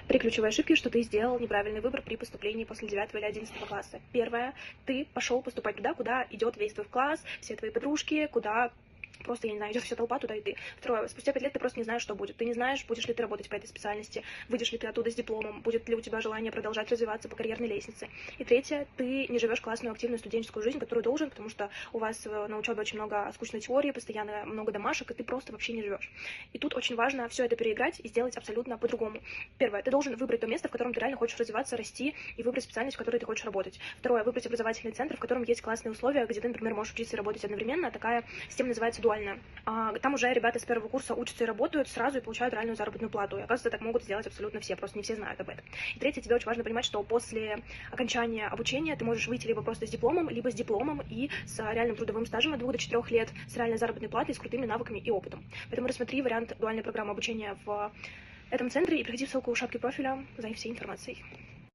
Три ключевые ошибки, что ты сделал неправильный выбор при поступлении после 9 или 11 класса. Первое. Ты пошел поступать туда, куда идет весь твой класс, все твои подружки, куда просто, я не знаю, идет вся толпа, туда и ты. Второе. Спустя 5 лет ты просто не знаешь, что будет. Ты не знаешь, будешь ли ты работать по этой специальности, выйдешь ли ты оттуда с дипломом, будет ли у тебя желание продолжать развиваться по карьерной лестнице. И третье. Ты не живешь классную, активную студенческую жизнь, которую должен, потому что у вас на учебе очень много скучной теории, постоянно много домашек, и ты просто вообще не живешь. И тут очень важно все это переиграть и сделать абсолютно по-другому. Первое. Ты должен выбрать то место, в котором ты реально хочешь развиваться, расти, и выбрать специальность, в которой ты хочешь работать. Второе. Выбрать образовательный центр, в котором есть классные условия, где ты, например, можешь учиться и работать одновременно. Такая система называется дуальная. Там уже ребята с первого курса учатся и работают сразу и получают реальную заработную плату. И, оказывается, так могут сделать абсолютно все, просто не все знают об этом. И третье, тебе очень важно понимать, что после окончания обучения ты можешь выйти либо просто с дипломом, либо с дипломом и с реальным трудовым стажем от 2 до 4 лет, с реальной заработной платой, с крутыми навыками и опытом. Поэтому рассмотри вариант дуальной программы обучения в этом центре и приходи в ссылку в шапке профиля за всей информацией.